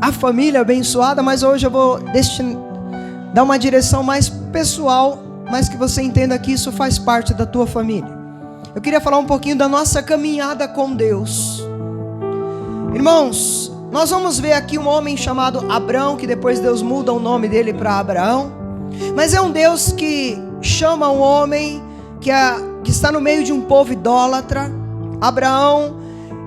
a família abençoada, mas hoje eu vou dar uma direção mais pessoal, mas que você entenda que isso faz parte da tua família. Eu queria falar um pouquinho da nossa caminhada com Deus. Irmãos, nós vamos ver aqui um homem chamado Abrão, que depois Deus muda o nome dele para Abraão. Mas é um Deus que chama um homem que está no meio de um povo idólatra. Abraão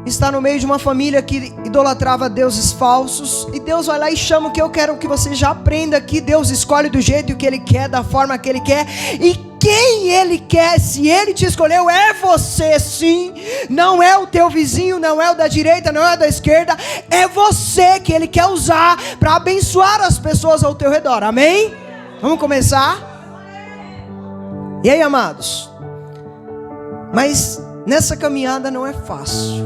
está no meio de uma família que idolatrava deuses falsos. E Deus vai lá e chama, o que eu quero que você já aprenda aqui. Deus escolhe do jeito que Ele quer, da forma que Ele quer. E quem Ele quer, se Ele te escolheu, é você sim. Não é o teu vizinho, não é o da direita, não é o da esquerda. É você que Ele quer usar para abençoar as pessoas ao teu redor, amém? Vamos começar? E aí, amados? Mas nessa caminhada não é fácil,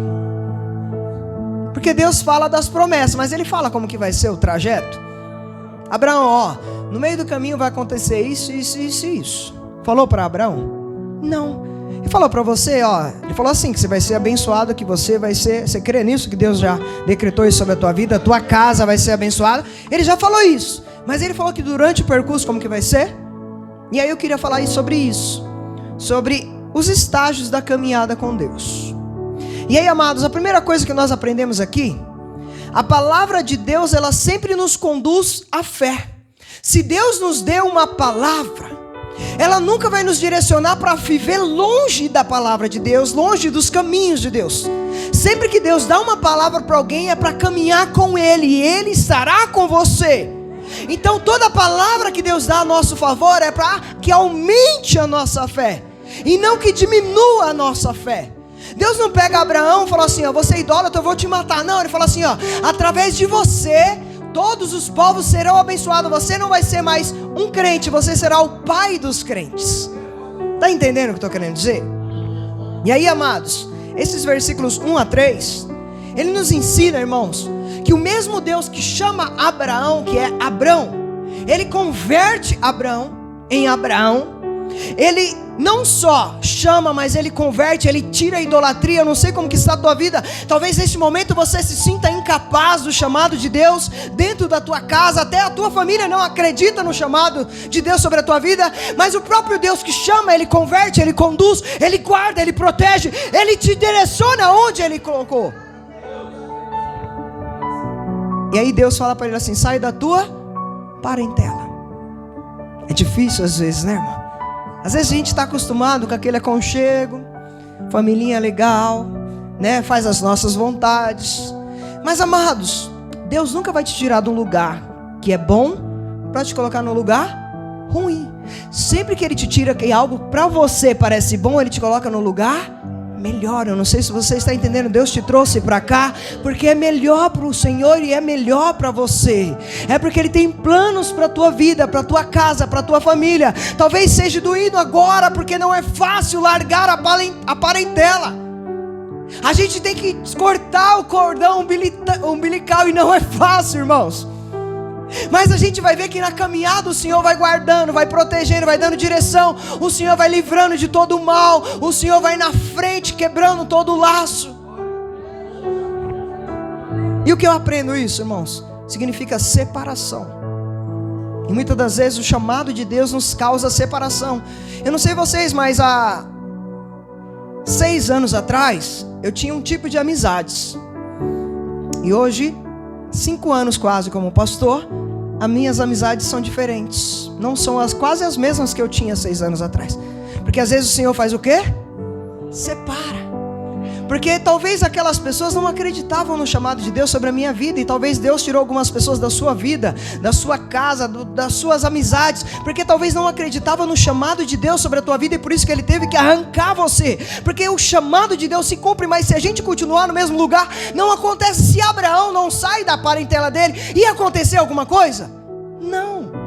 porque Deus fala das promessas, mas Ele fala como que vai ser o trajeto. Abraão, ó, no meio do caminho vai acontecer isso, isso, isso e isso. Falou para Abraão? Não. Ele falou para você, ó, ele falou assim, que você vai ser abençoado, que você vai ser, você crê nisso, que Deus já decretou isso sobre a tua vida, a tua casa vai ser abençoada. Ele já falou isso, mas Ele falou que durante o percurso como que vai ser? E aí eu queria falar sobre isso, sobre os estágios da caminhada com Deus. E aí, amados, a primeira coisa que nós aprendemos aqui, a palavra de Deus, ela sempre nos conduz à fé. Se Deus nos deu uma palavra, ela nunca vai nos direcionar para viver longe da palavra de Deus, longe dos caminhos de Deus. Sempre que Deus dá uma palavra para alguém, é para caminhar com Ele, e Ele estará com você. Então toda palavra que Deus dá a nosso favor é para que aumente a nossa fé, e não que diminua a nossa fé. Deus não pega Abraão e fala assim, ó, você é idólatra, eu vou te matar. Não, Ele fala assim, ó, através de você todos os povos serão abençoados. Você não vai ser mais um crente, você será o pai dos crentes. Está entendendo o que eu estou querendo dizer? E aí, amados, esses versículos 1 a 3, ele nos ensina, irmãos, que o mesmo Deus que chama Abraão, que é Abrão, Ele converte Abrão em Abraão. Ele não só chama, mas Ele converte, Ele tira a idolatria. Eu não sei como que está a tua vida. Talvez neste momento você se sinta incapaz do chamado de Deus dentro da tua casa. Até a tua família não acredita no chamado de Deus sobre a tua vida. Mas o próprio Deus que chama, Ele converte, Ele conduz, Ele guarda, Ele protege, Ele te direciona onde Ele colocou. E aí Deus fala para ele assim, sai da tua parentela. É difícil às vezes, né, irmão? Às vezes a gente está acostumado com aquele aconchego, familhinha legal, né? Faz as nossas vontades. Mas, amados, Deus nunca vai te tirar de um lugar que é bom para te colocar num lugar ruim. Sempre que Ele te tira que algo para você parece bom, Ele te coloca num lugar melhor. Eu não sei se você está entendendo. Deus te trouxe para cá porque é melhor para o Senhor e é melhor para você. É porque Ele tem planos para a tua vida, para a tua casa, para a tua família. Talvez seja doído agora porque não é fácil largar a parentela. A gente tem que cortar o cordão umbilical e não é fácil, irmãos. Mas a gente vai ver que na caminhada o Senhor vai guardando, vai protegendo, vai dando direção. O Senhor vai livrando de todo o mal. O Senhor vai na frente quebrando todo o laço. E o que eu aprendo isso, irmãos? Significa separação. E muitas das vezes o chamado de Deus nos causa separação. Eu não sei vocês, mas há 6 anos atrás eu tinha um tipo de amizades. E hoje, 5 anos quase como pastor, as minhas amizades são diferentes. Não são quase as mesmas que eu tinha 6 anos atrás. Porque às vezes o Senhor faz o quê? Separa. Porque talvez aquelas pessoas não acreditavam no chamado de Deus sobre a minha vida. E talvez Deus tirou algumas pessoas da sua vida, da sua casa, das suas amizades, porque talvez não acreditavam no chamado de Deus sobre a tua vida. E por isso que Ele teve que arrancar você. Porque o chamado de Deus se cumpre, mas se a gente continuar no mesmo lugar, não acontece. Se Abraão não sai da parentela dele, ia acontecer alguma coisa? Não.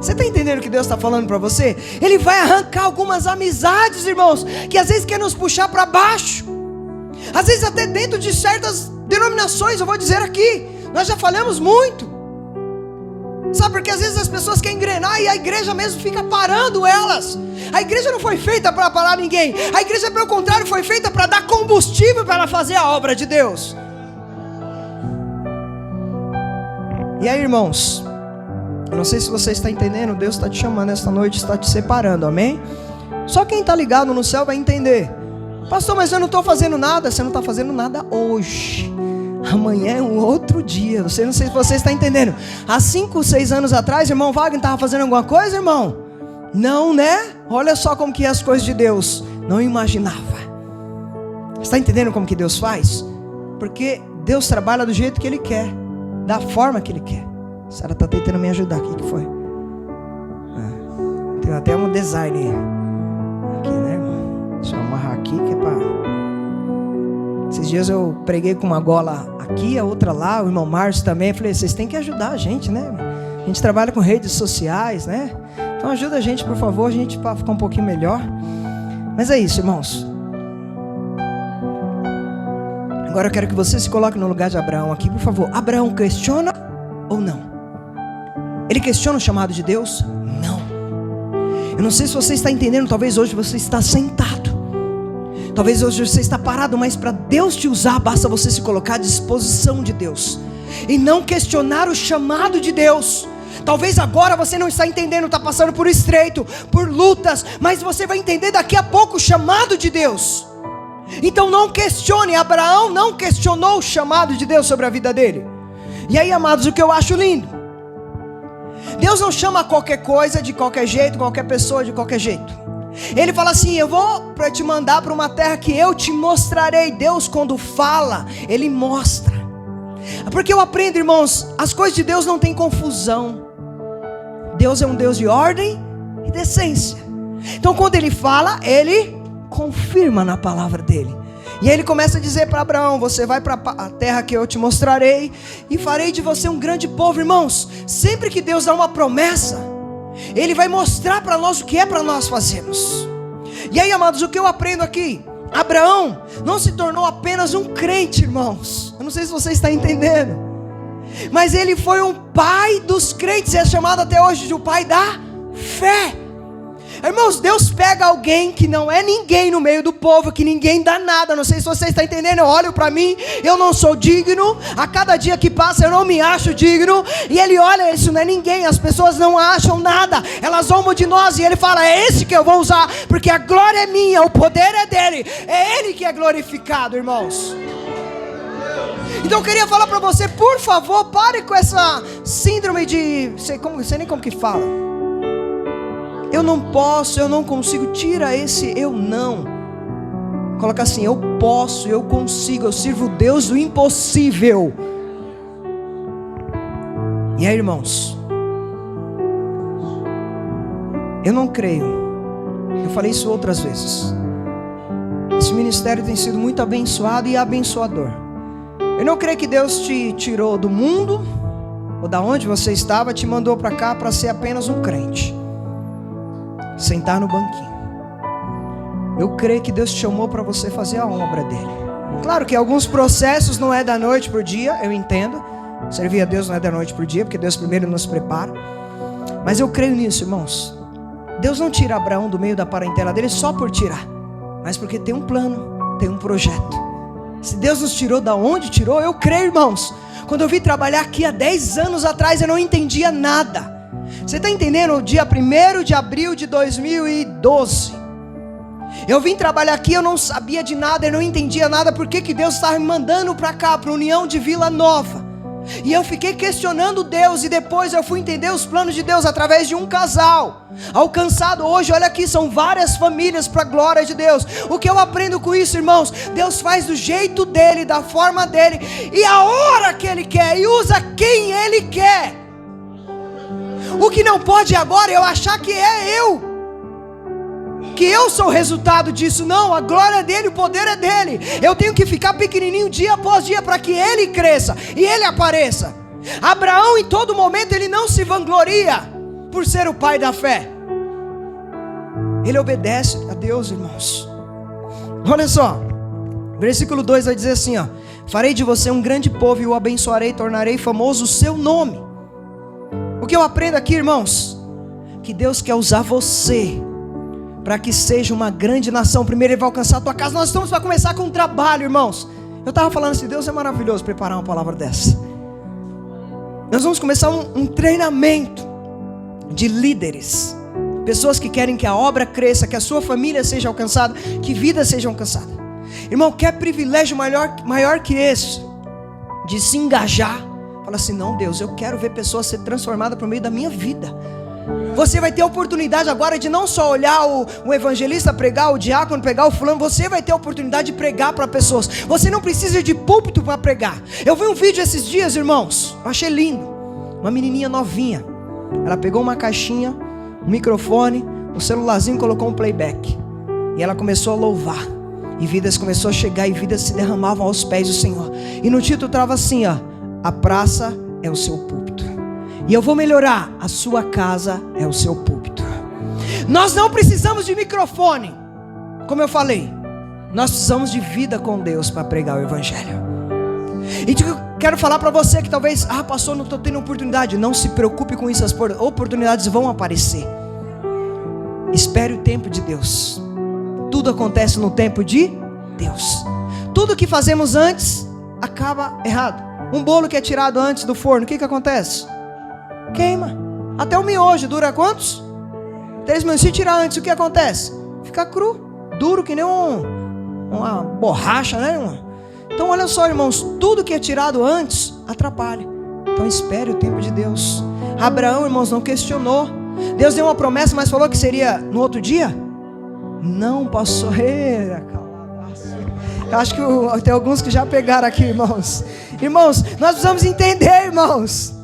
Você está entendendo o que Deus está falando para você? Ele vai arrancar algumas amizades, irmãos, que às vezes quer nos puxar para baixo. Às vezes até dentro de certas denominações, eu vou dizer aqui, nós já falamos muito. Sabe, porque às vezes as pessoas querem engrenar e a igreja mesmo fica parando elas. A igreja não foi feita para parar ninguém. A igreja, pelo contrário, foi feita para dar combustível para ela fazer a obra de Deus. E aí, irmãos, eu não sei se você está entendendo, Deus está te chamando esta noite, está te separando, amém? Só quem está ligado no céu vai entender. Pastor, mas eu não estou fazendo nada. Você não está fazendo nada hoje. Amanhã é um outro dia. Não sei se você está entendendo. Há 5, 6 anos atrás, irmão Wagner estava fazendo alguma coisa, irmão? Não, né? Olha só como que é as coisas de Deus. Não imaginava. Está entendendo como que Deus faz? Porque Deus trabalha do jeito que Ele quer, da forma que Ele quer. A Sara está tentando me ajudar. O que foi? Tem até um design aqui, né, irmão? Deixa eu amarrar aqui que é para... Esses dias eu preguei com uma gola aqui, a outra lá, o irmão Márcio também. Eu falei, vocês têm que ajudar a gente, né? A gente trabalha com redes sociais, né? Então ajuda a gente, por favor, a gente para ficar um pouquinho melhor. Mas é isso, irmãos. Agora eu quero que você se coloque no lugar de Abraão aqui, por favor. Abraão questiona ou não? Ele questiona o chamado de Deus? Não. Eu não sei se você está entendendo, talvez hoje você está sentado. Talvez hoje você está parado, mas para Deus te usar, basta você se colocar à disposição de Deus. E não questionar o chamado de Deus. Talvez agora você não está entendendo, está passando por estreito, por lutas, mas você vai entender daqui a pouco o chamado de Deus. Então não questione. Abraão não questionou o chamado de Deus sobre a vida dele. E aí, amados, o que eu acho lindo, Deus não chama qualquer coisa de qualquer jeito, qualquer pessoa de qualquer jeito. Ele fala assim, eu vou para te mandar para uma terra que eu te mostrarei. Deus, quando fala, Ele mostra. Porque eu aprendo, irmãos, as coisas de Deus não tem confusão. Deus é um Deus de ordem e decência. Então quando Ele fala, Ele confirma na palavra dele. E aí Ele começa a dizer para Abraão, você vai para a terra que eu te mostrarei, e farei de você um grande povo. Irmãos, sempre que Deus dá uma promessa, Ele vai mostrar para nós o que é para nós fazermos. E aí, amados, o que eu aprendo aqui? Abraão não se tornou apenas um crente, irmãos. Eu não sei se você está entendendo, mas ele foi um pai dos crentes. É chamado até hoje de o pai da fé. Irmãos, Deus pega alguém que não é ninguém no meio do povo, que ninguém dá nada. Não sei se você está entendendo. Eu olho para mim, eu não sou digno. A cada dia que passa eu não me acho digno. E Ele olha, isso não é ninguém. As pessoas não acham nada, elas zombam de nós. E Ele fala, é esse que eu vou usar, porque a glória é minha, o poder é dele. É Ele que é glorificado, irmãos. Então eu queria falar para você, por favor, pare com essa síndrome de... sei nem como que fala. Eu não posso, eu não consigo. Tira esse eu não. Coloca assim, eu posso, eu consigo. Eu sirvo o Deus do impossível. E aí, irmãos, eu não creio. Eu falei isso outras vezes. Esse ministério tem sido muito abençoado e abençoador. Eu não creio que Deus te tirou do mundo, ou da onde você estava, te mandou para cá para ser apenas um crente, sentar no banquinho. Eu creio que Deus te chamou para você fazer a obra dele. Claro que alguns processos não é da noite para o dia, eu entendo. Servir a Deus não é da noite para o dia, porque Deus primeiro nos prepara. Mas eu creio nisso, irmãos. Deus não tira Abraão do meio da parentela dele só por tirar, mas porque tem um plano, tem um projeto. Se Deus nos tirou da onde tirou, eu creio, irmãos. Quando eu vim trabalhar aqui há 10 anos atrás, eu não entendia nada. Você está entendendo? O dia 1º de abril de 2012, eu vim trabalhar aqui, eu não sabia de nada, eu não entendia nada. Por que Deus estava me mandando para cá, para a União de Vila Nova? E eu fiquei questionando Deus, e depois eu fui entender os planos de Deus através de um casal alcançado hoje. Olha aqui, são várias famílias para a glória de Deus. O que eu aprendo com isso, irmãos? Deus faz do jeito dele, da forma dele, e a hora que ele quer, e usa quem ele quer. O que não pode agora é eu achar que é eu, que eu sou o resultado disso. Não, a glória é dele, o poder é dele. Eu tenho que ficar pequenininho dia após dia para que ele cresça e ele apareça. Abraão, em todo momento, ele não se vangloria por ser o pai da fé. Ele obedece a Deus, irmãos. Olha só, versículo 2 vai dizer assim, ó: farei de você um grande povo e o abençoarei, tornarei famoso o seu nome. O que eu aprendo aqui, irmãos? Que Deus quer usar você para que seja uma grande nação. Primeiro Ele vai alcançar a tua casa. Nós estamos para começar com um trabalho, irmãos. Eu estava falando assim, Deus é maravilhoso preparar uma palavra dessa. Nós vamos começar um treinamento de líderes. Pessoas que querem que a obra cresça, que a sua família seja alcançada, que vidas sejam alcançadas. Irmão, quer privilégio maior que esse? De se engajar. Fala assim, não, Deus, eu quero ver pessoas ser transformadas por meio da minha vida. Você vai ter a oportunidade agora de não só olhar o evangelista pregar, o diácono pregar, o fulano. Você vai ter a oportunidade de pregar para pessoas. Você não precisa de púlpito para pregar. Eu vi um vídeo esses dias, irmãos, eu achei lindo. Uma menininha novinha, ela pegou uma caixinha, um microfone, um celularzinho, colocou um playback, e ela começou a louvar, e vidas começou a chegar, e vidas se derramavam aos pés do Senhor. E no título estava assim, ó: a praça é o seu púlpito, e eu vou melhorar, a sua casa é o seu púlpito. Nós não precisamos de microfone, como eu falei, nós precisamos de vida com Deus para pregar o evangelho. E quero falar para você que talvez, pastor, não estou tendo oportunidade. Não se preocupe com isso, as oportunidades vão aparecer. Espere o tempo de Deus. Tudo acontece no tempo de Deus. Tudo que fazemos antes acaba errado. Um bolo que é tirado antes do forno, o que acontece? Queima. Até o miojo dura quantos? 3 minutos. Se tirar antes, o que acontece? Fica cru, duro que nem uma borracha, né, irmão? Então olha só, irmãos, tudo que é tirado antes atrapalha. Então espere o tempo de Deus. Abraão, irmãos, não questionou. Deus deu uma promessa, mas falou que seria no outro dia? Não passou. Eu acho que tem alguns que já pegaram aqui, irmãos. Irmãos, nós precisamos entender, irmãos,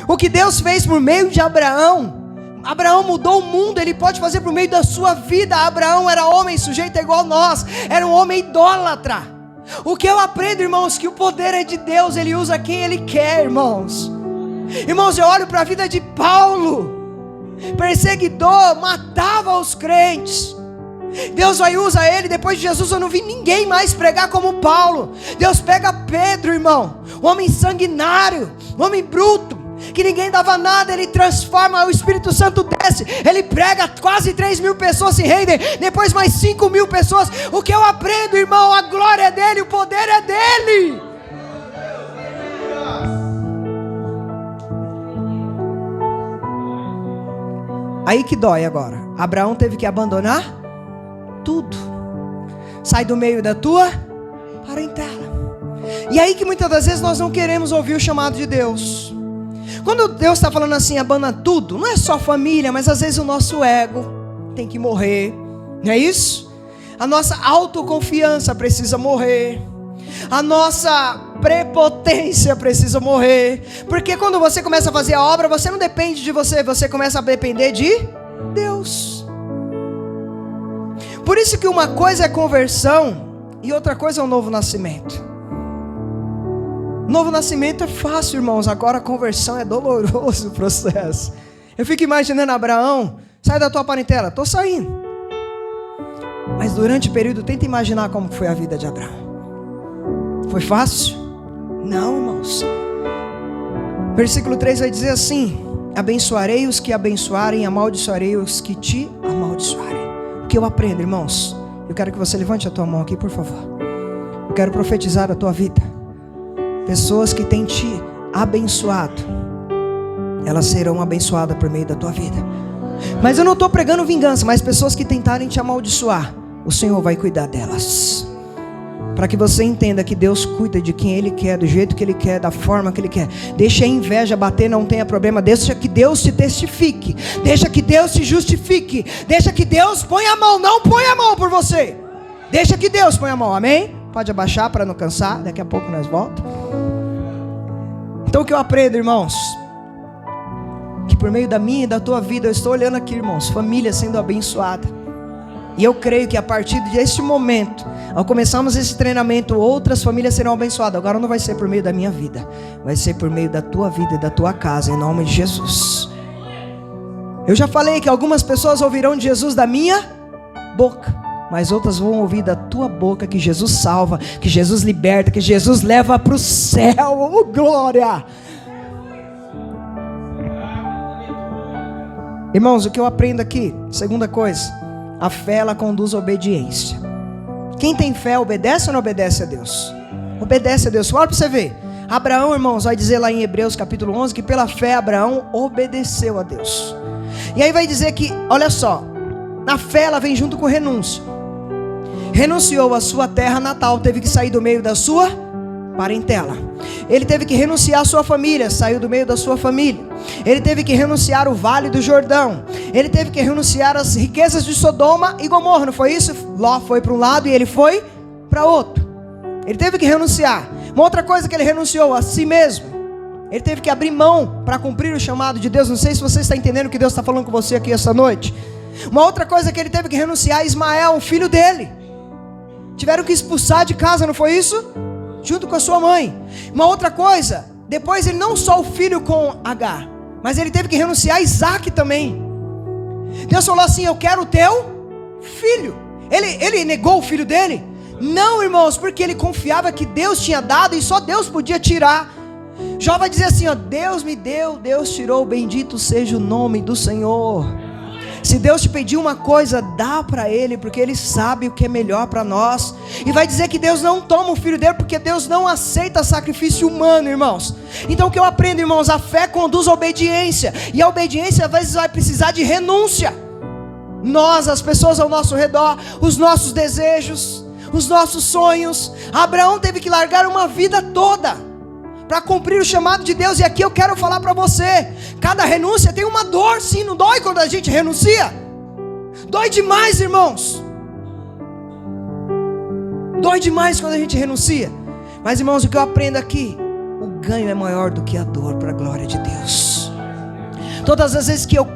o que Deus fez por meio de Abraão. Abraão mudou o mundo, ele pode fazer por meio da sua vida. Abraão era homem sujeito igual nós, era um homem idólatra. O que eu aprendo, irmãos, que o poder é de Deus, Ele usa quem Ele quer, irmãos. Irmãos, eu olho para a vida de Paulo, perseguidor, matava os crentes. Deus vai usar ele. Depois de Jesus eu não vi ninguém mais pregar como Paulo. Deus pega Pedro, irmão, um homem sanguinário, um homem bruto, que ninguém dava nada, ele transforma, o Espírito Santo desce, ele prega, quase 3.000 pessoas se rendem, depois mais 5.000 pessoas. O que eu aprendo, irmão, a glória é dele, o poder é dele. Aí que dói agora. Abraão teve que abandonar tudo. Sai do meio da tua parentela. E aí que muitas das vezes nós não queremos ouvir o chamado de Deus. Quando Deus está falando assim, abandona tudo, não é só família, mas às vezes o nosso ego tem que morrer, não é isso? A nossa autoconfiança precisa morrer, a nossa prepotência precisa morrer, porque quando você começa a fazer a obra, você não depende de você, você começa a depender de Deus. Por isso que uma coisa é conversão e outra coisa é o novo nascimento. Novo nascimento é fácil, irmãos. Agora a conversão é doloroso o processo. Eu fico imaginando Abraão: sai da tua parentela. Estou saindo. Mas durante o período, tenta imaginar como foi a vida de Abraão. Foi fácil? Não, irmãos. Versículo 3 vai dizer assim: abençoarei os que abençoarem, amaldiçoarei os que te amaldiçoarem. O que eu aprendo, irmãos? Eu quero que você levante a tua mão aqui, por favor. Eu quero profetizar a tua vida. Pessoas que têm te abençoado, elas serão abençoadas por meio da tua vida. Mas eu não estou pregando vingança, mas pessoas que tentarem te amaldiçoar, o Senhor vai cuidar delas. Para que você entenda que Deus cuida de quem Ele quer, do jeito que Ele quer, da forma que Ele quer. Deixa a inveja bater, não tenha problema. Deixa que Deus te testifique. Deixa que Deus te justifique. Deixa que Deus ponha a mão. Não ponha a mão por você. Deixa que Deus ponha a mão, amém? Pode abaixar para não cansar, daqui a pouco nós voltamos. Então o que eu aprendo, irmãos, que por meio da minha e da tua vida, eu estou olhando aqui, irmãos, família sendo abençoada. E eu creio que a partir deste momento, ao começarmos esse treinamento, outras famílias serão abençoadas. Agora não vai ser por meio da minha vida, vai ser por meio da tua vida e da tua casa, em nome de Jesus. Eu já falei que algumas pessoas ouvirão de Jesus da minha boca, mas outras vão ouvir da tua boca que Jesus salva, que Jesus liberta, que Jesus leva para o céu. Oh, glória! Irmãos, o que eu aprendo aqui, segunda coisa, a fé ela conduz à obediência. Quem tem fé obedece ou não obedece a Deus? Obedece a Deus. Olha para você ver, Abraão, irmãos, vai dizer lá em Hebreus capítulo 11 que pela fé Abraão obedeceu a Deus. E aí vai dizer que, olha só, na fé ela vem junto com renúncia. Renunciou à sua terra natal, teve que sair do meio da sua parentela. Ele teve que renunciar à sua família, saiu do meio da sua família. Ele teve que renunciar ao vale do Jordão. Ele teve que renunciar às riquezas de Sodoma e Gomorra, não foi isso? Ló foi para um lado e ele foi para outro. Ele teve que renunciar. Uma outra coisa que ele renunciou a si mesmo. Ele teve que abrir mão para cumprir o chamado de Deus. Não sei se você está entendendo o que Deus está falando com você aqui essa noite. Uma outra coisa que ele teve que renunciar a Ismael, o filho dele. Tiveram que expulsar de casa, não foi isso? Junto com a sua mãe. Uma outra coisa, depois ele não só o filho com Agar, mas ele teve que renunciar a Isaac também. Deus falou assim: eu quero o teu filho. Ele negou o filho dele? Não, irmãos, porque ele confiava que Deus tinha dado e só Deus podia tirar. Jó vai dizer assim, ó: Deus me deu, Deus tirou, bendito seja o nome do Senhor. Se Deus te pedir uma coisa, dá para Ele, porque Ele sabe o que é melhor para nós. E vai dizer que Deus não toma o filho dele, porque Deus não aceita sacrifício humano, irmãos. Então o que eu aprendo, irmãos? A fé conduz à obediência. E a obediência às vezes vai precisar de renúncia. Nós, as pessoas ao nosso redor, os nossos desejos, os nossos sonhos. Abraão teve que largar uma vida toda para cumprir o chamado de Deus. E aqui eu quero falar para você: cada renúncia tem uma dor, sim. Não dói quando a gente renuncia? Dói demais, irmãos. Dói demais quando a gente renuncia. Mas, irmãos, o que eu aprendo aqui: o ganho é maior do que a dor, para a glória de Deus. Todas as vezes que eu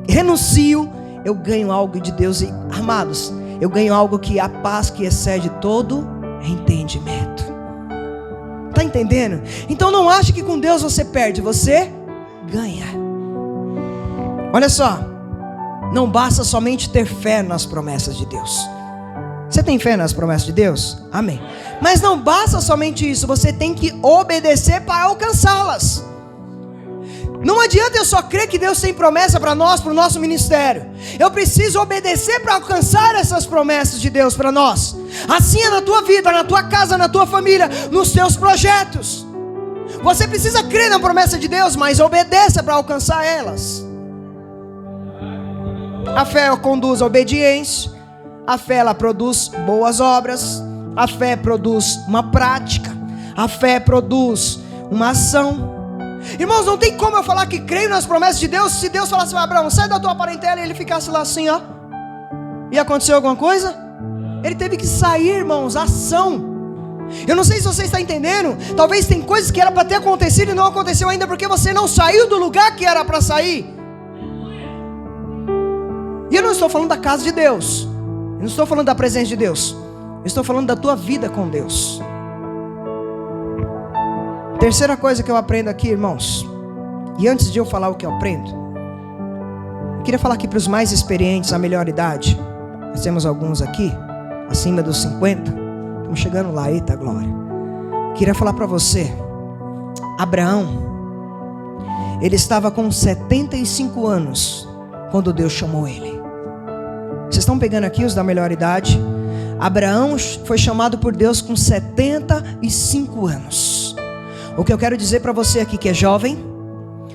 renuncio, eu ganho algo de Deus. E, amados, eu ganho algo que é a paz que excede todo entendimento. Está entendendo? Então não ache que com Deus você perde, você ganha. Olha só, não basta somente ter fé nas promessas de Deus. Você tem fé nas promessas de Deus? Amém. Mas não basta somente isso, você tem que obedecer para alcançá-las. Não adianta eu só crer que Deus tem promessa para nós, para o nosso ministério. Eu preciso obedecer para alcançar essas promessas de Deus para nós. Assim é na tua vida, na tua casa, na tua família, nos teus projetos. Você precisa crer na promessa de Deus, mas obedeça para alcançar elas. A fé conduz à obediência. A fé, ela produz boas obras. A fé produz uma prática. A fé produz uma ação. Irmãos, não tem como eu falar que creio nas promessas de Deus se Deus falasse para Abraão: sai da tua parentela, e ele ficasse lá assim, ó. E aconteceu alguma coisa? Ele teve que sair, irmãos, ação. Eu não sei se você está entendendo. Talvez tem coisas que era para ter acontecido e não aconteceu ainda, porque você não saiu do lugar que era para sair. E eu não estou falando da casa de Deus, eu não estou falando da presença de Deus, eu estou falando da tua vida com Deus. Terceira coisa que eu aprendo aqui, irmãos, e antes de eu falar o que eu aprendo, eu queria falar aqui para os mais experientes, a melhor idade. Nós temos alguns aqui acima dos 50, estamos chegando lá, eita glória. Queria falar para você: Abraão, ele estava com 75 anos quando Deus chamou ele. Vocês estão pegando aqui os da melhor idade? Abraão foi chamado por Deus com 75 anos. O que eu quero dizer para você aqui que é jovem,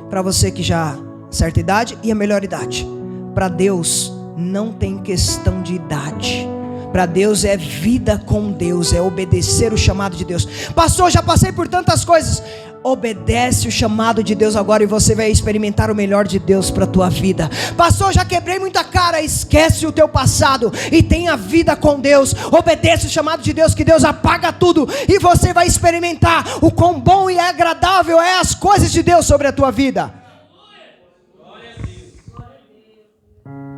para você que já certa idade e a melhor idade, para Deus não tem questão de idade. Para Deus é vida com Deus, é obedecer o chamado de Deus. Pastor, já passei por tantas coisas. Obedece o chamado de Deus agora e você vai experimentar o melhor de Deus para a tua vida. Pastor, já quebrei muita cara. Esquece o teu passado e tenha vida com Deus. Obedeça o chamado de Deus, que Deus apaga tudo e você vai experimentar o quão bom e agradável é as coisas de Deus sobre a tua vida.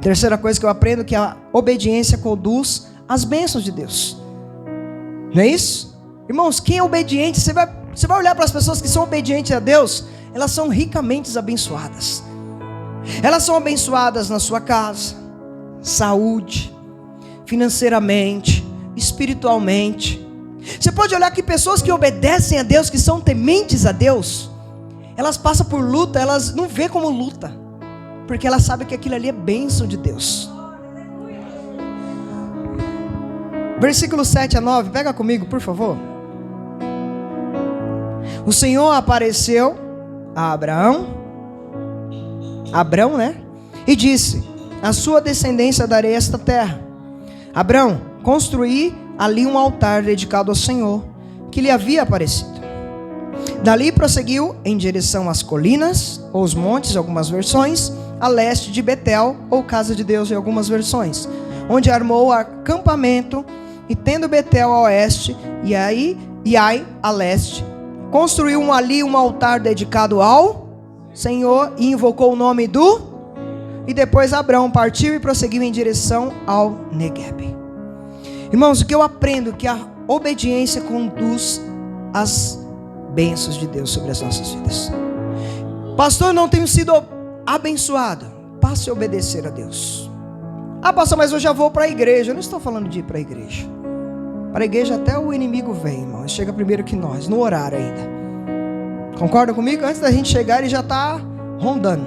Terceira coisa que eu aprendo, que a obediência conduz às bênçãos de Deus. Não é isso? Irmãos, quem é obediente, você vai olhar para as pessoas que são obedientes a Deus, elas são ricamente abençoadas. Elas são abençoadas na sua casa, saúde, financeiramente, espiritualmente. Você pode olhar que pessoas que obedecem a Deus, que são tementes a Deus, elas passam por luta, elas não vê como luta, porque elas sabem que aquilo ali é bênção de Deus. Versículo 7 a 9, pega comigo, por favor. O Senhor apareceu a Abrão, e disse: a sua descendência darei esta terra. Abrão, construí ali um altar dedicado ao Senhor, que lhe havia aparecido. Dali prosseguiu em direção às colinas, ou os montes, em algumas versões, a leste de Betel, ou casa de Deus, em algumas versões, onde armou acampamento, e tendo Betel a oeste, e Ai a leste, construiu ali um altar dedicado ao Senhor, e invocou o nome do... E depois Abrão partiu e prosseguiu em direção ao Neguebe. Irmãos, o que eu aprendo é que a obediência conduz às bênçãos de Deus sobre as nossas vidas. Pastor, não tenho sido abençoado. Passe a obedecer a Deus. Ah, pastor, mas eu já vou para a igreja. Eu não estou falando de ir para a igreja. Para a igreja até o inimigo vem, irmão. Chega primeiro que nós, no horário ainda. Concorda comigo? Antes da gente chegar, ele já está rondando,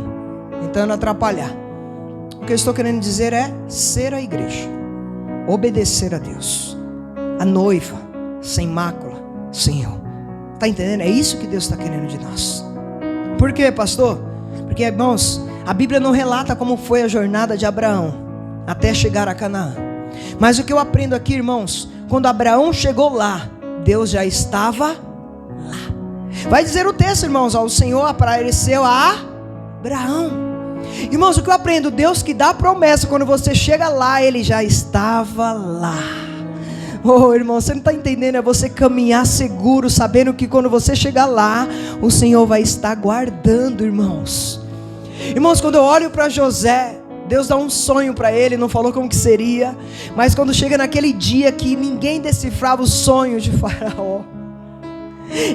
tentando atrapalhar. O que eu estou querendo dizer é ser a igreja, obedecer a Deus, a noiva, sem mácula, Senhor. Está entendendo? É isso que Deus está querendo de nós. Por quê, pastor? Porque, irmãos, a Bíblia não relata como foi a jornada de Abraão até chegar a Canaã. Mas o que eu aprendo aqui, irmãos, quando Abraão chegou lá, Deus já estava lá. Vai dizer o texto, irmãos, o Senhor apareceu a Abraão. Irmãos, o que eu aprendo? Deus que dá promessa, quando você chega lá, Ele já estava lá. Oh, irmão, você não está entendendo? É você caminhar seguro, sabendo que quando você chegar lá, o Senhor vai estar guardando, irmãos. Irmãos, quando eu olho para José, Deus dá um sonho para ele, não falou como que seria, mas quando chega naquele dia que ninguém decifrava o sonho de Faraó,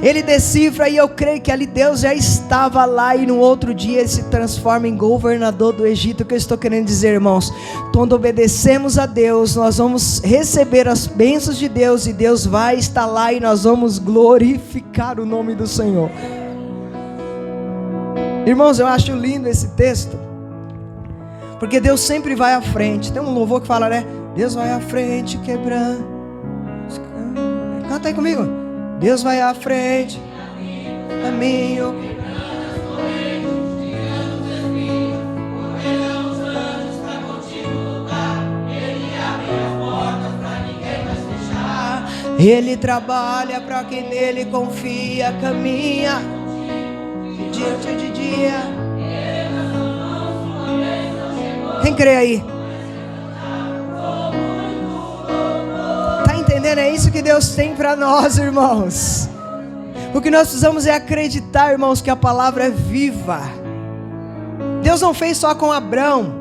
ele decifra, e eu creio que ali Deus já estava lá, e no outro dia ele se transforma em governador do Egito. O que eu estou querendo dizer, irmãos? Quando obedecemos a Deus, nós vamos receber as bênçãos de Deus, e Deus vai estar lá, e nós vamos glorificar o nome do Senhor. Irmãos, eu acho lindo esse texto, porque Deus sempre vai à frente. Tem um louvor que fala, né? Deus vai à frente quebrando. Canta aí comigo. Deus vai à frente, caminho. Ele trabalha para quem nele confia, caminha dia de dia. Quem crê aí? É isso que Deus tem para nós, irmãos. O que nós precisamos é acreditar, irmãos, que a palavra é viva. Deus não fez só com Abrão,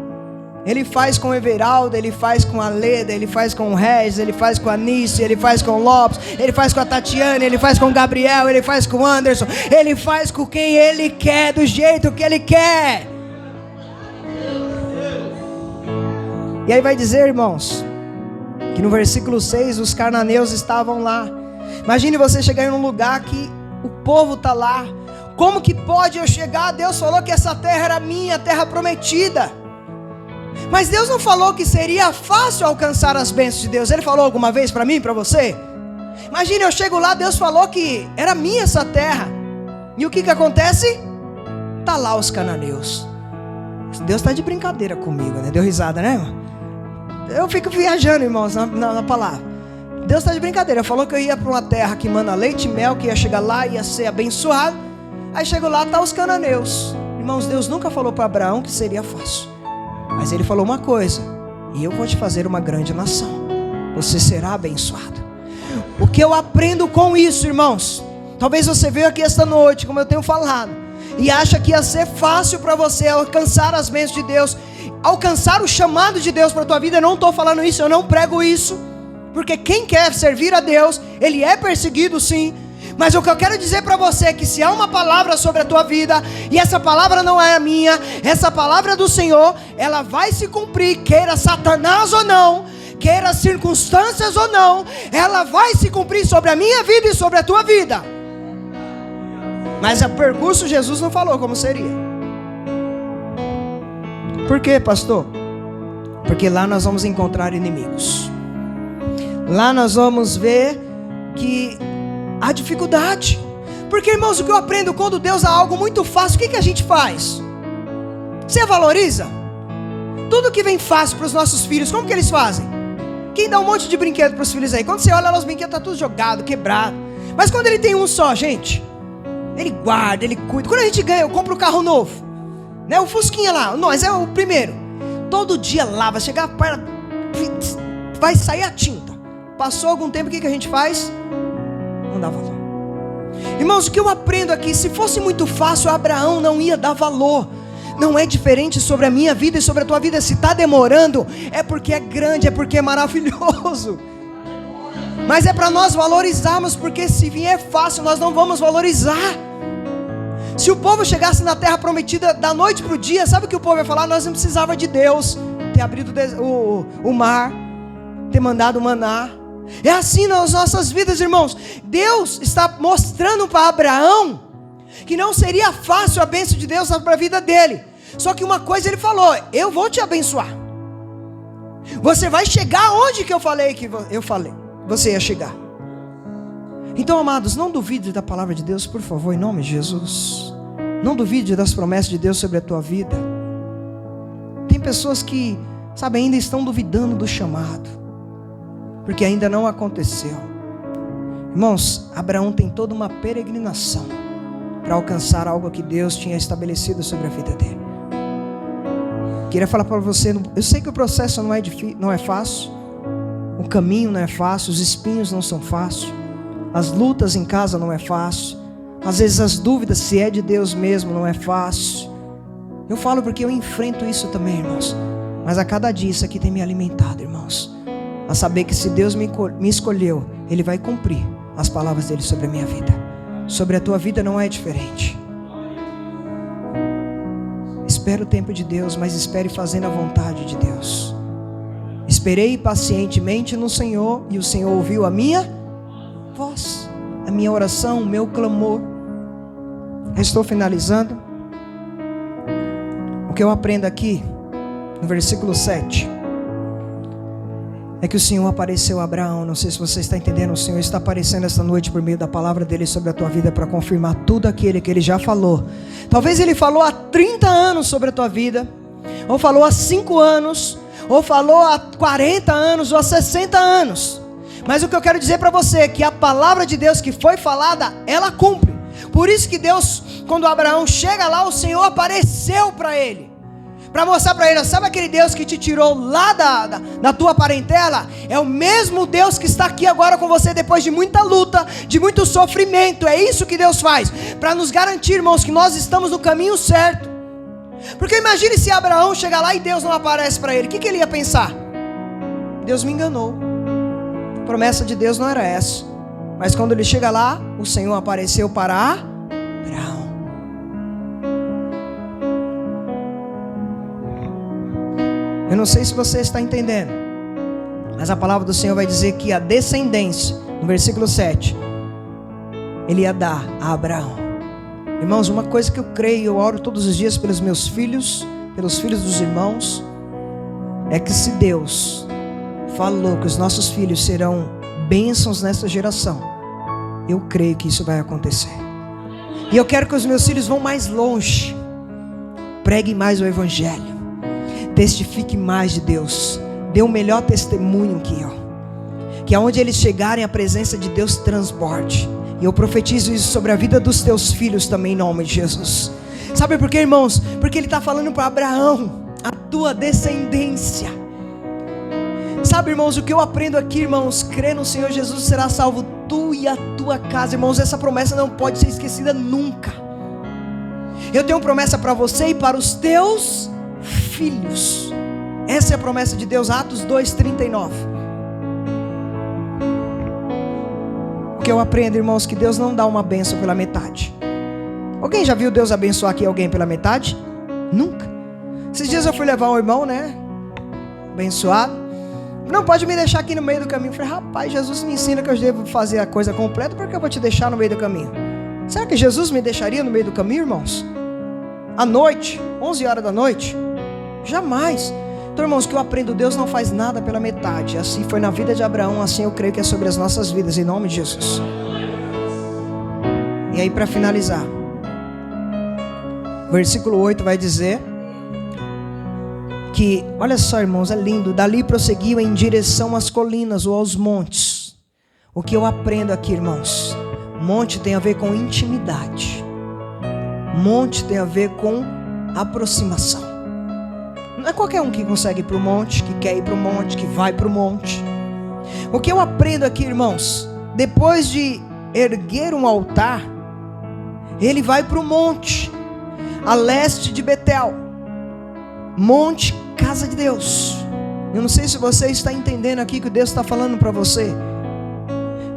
Ele faz com o Everaldo, Ele faz com a Leda, Ele faz com o Regis, Ele faz com a Nice, Ele faz com o Lopes, Ele faz com a Tatiana, Ele faz com o Gabriel, Ele faz com o Anderson, Ele faz com quem Ele quer, do jeito que Ele quer. E aí vai dizer, irmãos, que no versículo 6 os cananeus estavam lá. Imagine você chegar em um lugar que o povo está lá. Como que pode eu chegar? Deus falou que essa terra era minha, terra prometida. Mas Deus não falou que seria fácil alcançar as bênçãos de Deus. Ele falou alguma vez para mim, para você? Imagine eu chego lá, Deus falou que era minha essa terra. E o que acontece? Está lá os cananeus. Deus está de brincadeira comigo, né? Deu risada, né, irmão? Eu fico viajando, irmãos, na palavra. Deus está de brincadeira. Falou que eu ia para uma terra que manda leite e mel, que ia chegar lá, ia ser abençoado. Aí chego lá, tá os cananeus. Irmãos, Deus nunca falou para Abraão que seria fácil. Mas Ele falou uma coisa: e eu vou te fazer uma grande nação. Você será abençoado. O que eu aprendo com isso, irmãos? Talvez você veio aqui esta noite, como eu tenho falado, e acha que ia ser fácil para você alcançar as bênçãos de Deus, alcançar o chamado de Deus para a tua vida. Eu não estou falando isso, eu não prego isso, porque quem quer servir a Deus, ele é perseguido sim. Mas o que eu quero dizer para você é que se há uma palavra sobre a tua vida, e essa palavra não é a minha, essa palavra é do Senhor, ela vai se cumprir, queira Satanás ou não, queira circunstâncias ou não, ela vai se cumprir sobre a minha vida e sobre a tua vida. Mas o percurso Jesus não falou como seria. Por quê, pastor? Porque lá nós vamos encontrar inimigos. Lá nós vamos ver que há dificuldade. Porque, irmãos, o que eu aprendo quando Deus dá algo muito fácil, o que a gente faz? Você valoriza? Tudo que vem fácil para os nossos filhos, como que eles fazem? Quem dá um monte de brinquedo para os filhos aí? Quando você olha lá, os brinquedos estão tudo jogado, quebrado. Mas quando ele tem um só, gente, ele guarda, ele cuida. Quando a gente ganha, eu compro um carro novo, né? O Fusquinha lá, nós é o primeiro. Todo dia lava, chegar para, vai sair a tinta. Passou algum tempo, o que a gente faz? Não dá valor. Irmãos, o que eu aprendo aqui, se fosse muito fácil, Abraão não ia dar valor. Não é diferente sobre a minha vida e sobre a tua vida. Se está demorando, é porque é grande, é porque é maravilhoso. Mas é para nós valorizarmos, porque se vier fácil, nós não vamos valorizar. Se o povo chegasse na terra prometida da noite para o dia, sabe o que o povo ia falar? Nós não precisava de Deus ter abrido o mar, ter mandado maná. É assim nas nossas vidas, irmãos. Deus está mostrando para Abraão que não seria fácil a bênção de Deus para a vida dele. Só que uma coisa ele falou: eu vou te abençoar. Você vai chegar onde que eu falei você ia chegar. Então, amados, não duvide da palavra de Deus, por favor, em nome de Jesus. Não duvide das promessas de Deus sobre a tua vida. Tem pessoas que, sabe, ainda estão duvidando do chamado, porque ainda não aconteceu. Irmãos, Abraão tem toda uma peregrinação para alcançar algo que Deus tinha estabelecido sobre a vida dele. Queria falar para você, eu sei que o processo não é fácil, o caminho não é fácil, os espinhos não são fáceis, as lutas em casa não é fácil, às vezes as dúvidas se é de Deus mesmo não é fácil. Eu falo porque eu enfrento isso também, irmãos, mas a cada dia isso aqui tem me alimentado, irmãos, a saber que se Deus me escolheu, Ele vai cumprir as palavras dele sobre a minha vida. Sobre a tua vida não é diferente. Espere o tempo de Deus, mas espere fazendo a vontade de Deus. Esperei pacientemente no Senhor, e o Senhor ouviu a minha voz, a minha oração, o meu clamor. Eu estou finalizando. O que eu aprendo aqui, no versículo 7, é que o Senhor apareceu a Abraão. Não sei se você está entendendo. O Senhor está aparecendo esta noite por meio da palavra dele sobre a tua vida, para confirmar tudo aquilo que ele já falou. Talvez ele falou há 30 anos sobre a tua vida, ou falou há 5 anos, ou falou há 40 anos, ou há 60 anos. Mas o que eu quero dizer para você é que a palavra de Deus que foi falada, ela cumpre. Por isso que Deus, quando Abraão chega lá, o Senhor apareceu para ele, para mostrar para ele: sabe aquele Deus que te tirou lá da tua parentela? É o mesmo Deus que está aqui agora com você, depois de muita luta, de muito sofrimento. É isso que Deus faz, para nos garantir, irmãos, que nós estamos no caminho certo. Porque imagine se Abraão chegar lá e Deus não aparece para ele. O que ele ia pensar? Deus me enganou, a promessa de Deus não era essa. Mas quando ele chega lá, o Senhor apareceu para Abraão. Eu não sei se você está entendendo, mas a palavra do Senhor vai dizer que a descendência, no versículo 7, Ele ia dar a Abraão. Irmãos, uma coisa que eu creio, eu oro todos os dias pelos meus filhos, pelos filhos dos irmãos, é que se Deus falou que os nossos filhos serão bênçãos nessa geração, eu creio que isso vai acontecer. E eu quero que os meus filhos vão mais longe, preguem mais o Evangelho, testifique mais de Deus, dê um melhor testemunho que eu, que aonde eles chegarem a presença de Deus transborde. E eu profetizo isso sobre a vida dos teus filhos também, em nome de Jesus. Sabe por quê, irmãos? Porque ele está falando para Abraão, a tua descendência. Sabe, irmãos, o que eu aprendo aqui, irmãos? Crê no Senhor Jesus, será salvo tu e a tua casa. Irmãos, essa promessa não pode ser esquecida nunca. Eu tenho promessa para você e para os teus filhos. Essa é a promessa de Deus, Atos 2:39. O que eu aprendo, irmãos, que Deus não dá uma bênção pela metade. Alguém já viu Deus abençoar aqui alguém pela metade? Nunca. Esses dias eu fui levar um irmão, né, abençoado. Não pode me deixar aqui no meio do caminho. Eu falei: rapaz, Jesus me ensina que eu devo fazer a coisa completa, porque eu vou te deixar no meio do caminho. Será que Jesus me deixaria no meio do caminho, irmãos? À noite, 11 horas da noite? Jamais. Então, irmãos, que eu aprendo, Deus não faz nada pela metade. Assim foi na vida de Abraão, assim eu creio que é sobre as nossas vidas, em nome de Jesus. E aí, para finalizar, versículo 8 vai dizer que, olha só, irmãos, é lindo. Dali prosseguiu em direção às colinas ou aos montes. O que eu aprendo aqui, irmãos? Monte tem a ver com intimidade. Monte tem a ver com aproximação. Não é qualquer um que consegue ir para o monte, que quer ir para o monte, que vai para o monte. O que eu aprendo aqui, irmãos? Depois de erguer um altar, ele vai para o monte, a leste de Betel. Monte, casa de Deus. Eu não sei se você está entendendo aqui que Deus está falando para você.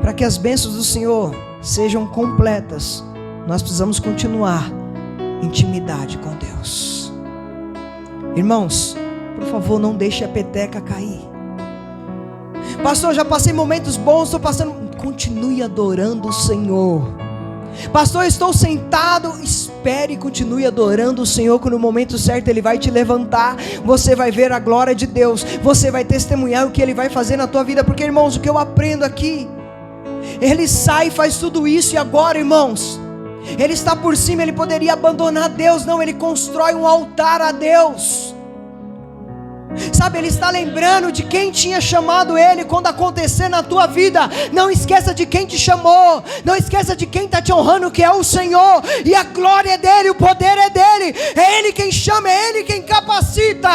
Para que as bênçãos do Senhor sejam completas, nós precisamos continuar intimidade com Deus. Irmãos, por favor, não deixe a peteca cair. Pastor, já passei momentos bons, estou passando. Continue adorando o Senhor. Pastor, estou sentado. Espere e continue adorando o Senhor, que no momento certo Ele vai te levantar. Você vai ver a glória de Deus. Você vai testemunhar o que Ele vai fazer na tua vida. Porque, irmãos, o que eu aprendo aqui, ele sai e faz tudo isso. E agora, irmãos, ele está por cima. Ele poderia abandonar Deus. Não, ele constrói um altar a Deus. Sabe, ele está lembrando de quem tinha chamado ele. Quando acontecer na tua vida, não esqueça de quem te chamou. Não esqueça de quem está te honrando, que é o Senhor. E a glória é dele, o poder é dele. É ele quem chama, é ele quem capacita.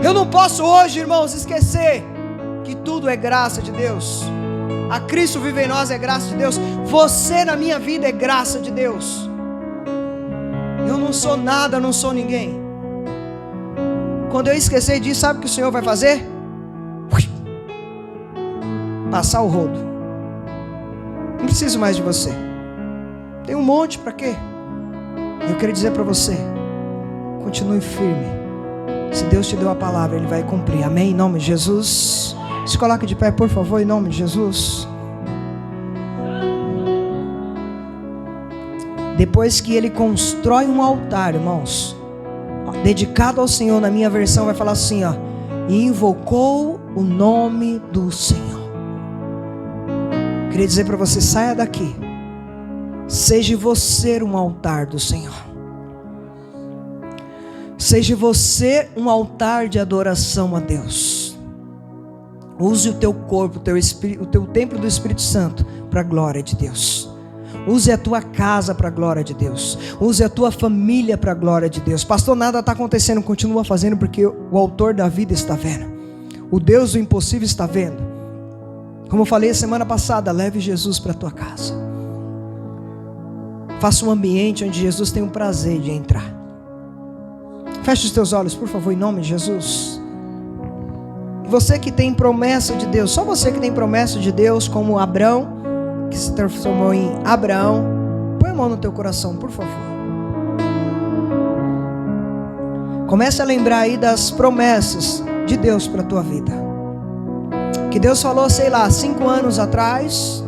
Eu não posso hoje, irmãos, esquecer que tudo é graça de Deus. A Cristo vive em nós é graça de Deus. Você na minha vida é graça de Deus. Eu não sou nada, não sou ninguém. Quando eu esquecer disso, sabe o que o Senhor vai fazer? Passar o rodo. Não preciso mais de você. Tem um monte para quê? Eu quero dizer para você, continue firme. Se Deus te deu a palavra, Ele vai cumprir. Amém? Em nome de Jesus. Se coloque de pé, por favor, em nome de Jesus. Depois que ele constrói um altar, irmãos, dedicado ao Senhor, na minha versão vai falar assim, ó, e invocou o nome do Senhor. Queria dizer para você, saia daqui, seja você um altar do Senhor. Seja você um altar de adoração a Deus. Use o teu corpo, o teu templo do Espírito Santo para a glória de Deus. Use a tua casa para a glória de Deus. Use a tua família para a glória de Deus. Pastor, nada está acontecendo. Continua fazendo, porque o autor da vida está vendo. O Deus do impossível está vendo. Como eu falei semana passada, leve Jesus para a tua casa. Faça um ambiente onde Jesus tem o prazer de entrar. Feche os teus olhos, por favor, em nome de Jesus. Você que tem promessa de Deus, só você que tem promessa de Deus, como Abrão, que se transformou em Abraão, põe a mão no teu coração, por favor. Comece a lembrar aí das promessas de Deus para a tua vida. Que Deus falou, sei lá, 5 anos atrás,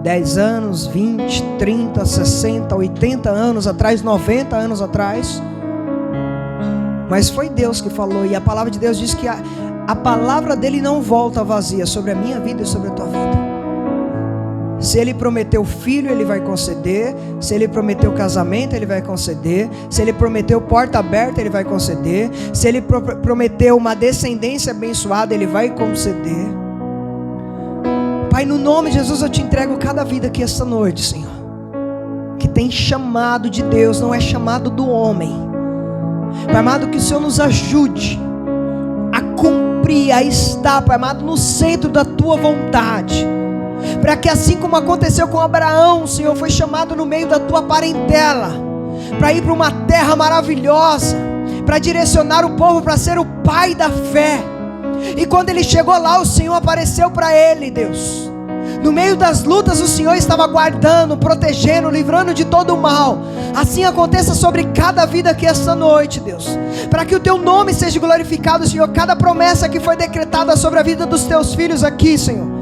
10 anos, 20, 30, 60, 80 anos atrás, 90 anos atrás. Mas foi Deus que falou, e a palavra de Deus diz que a palavra dele não volta vazia sobre a minha vida e sobre a tua vida. Se Ele prometeu filho, Ele vai conceder. Se Ele prometeu casamento, Ele vai conceder. Se Ele prometeu porta aberta, Ele vai conceder. Se Ele prometeu uma descendência abençoada, Ele vai conceder. Pai, no nome de Jesus eu te entrego cada vida aqui esta noite, Senhor, que tem chamado de Deus, não é chamado do homem. Pai amado, que o Senhor nos ajude a cumprir, a estar, Pai amado, no centro da tua vontade. Para que assim como aconteceu com Abraão, o Senhor foi chamado no meio da tua parentela, para ir para uma terra maravilhosa, para direcionar o povo, para ser o pai da fé. E quando ele chegou lá, o Senhor apareceu para ele, Deus. No meio das lutas, o Senhor estava guardando, protegendo, livrando de todo o mal. Assim aconteça sobre cada vida aqui esta noite, Deus, para que o teu nome seja glorificado, Senhor. Cada promessa que foi decretada sobre a vida dos teus filhos aqui, Senhor,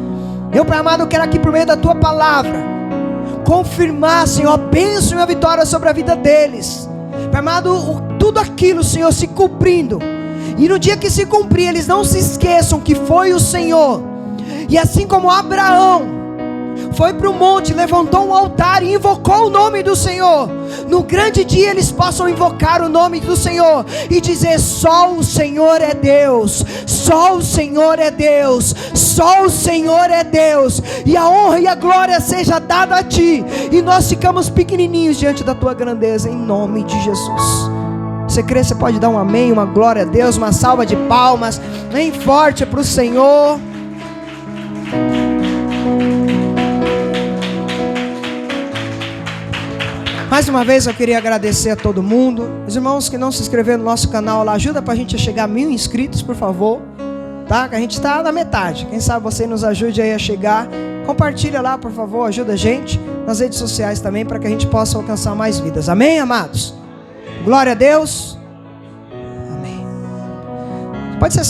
eu, Pai amado, quero aqui por meio da tua palavra confirmar, Senhor, a bênção e a vitória sobre a vida deles. Pai amado, tudo aquilo, Senhor, se cumprindo. E no dia que se cumprir, eles não se esqueçam que foi o Senhor. E assim como Abraão foi para o monte, levantou um altar e invocou o nome do Senhor. No grande dia eles possam invocar o nome do Senhor e dizer: só o Senhor é Deus, só o Senhor é Deus, só o Senhor é Deus, e a honra e a glória seja dada a Ti, e nós ficamos pequenininhos diante da Tua grandeza, em nome de Jesus. Você crê, você pode dar um amém, uma glória a Deus, uma salva de palmas bem forte para o Senhor. Mais uma vez eu queria agradecer a todo mundo. Os irmãos que não se inscreveram no nosso canal lá, ajuda para a gente a chegar a 1000 inscritos, por favor, tá? Que a gente está na metade. Quem sabe você nos ajude aí a chegar. Compartilha lá, por favor, ajuda a gente nas redes sociais também, para que a gente possa alcançar mais vidas. Amém, amados? Glória a Deus. Amém. Pode ser assim.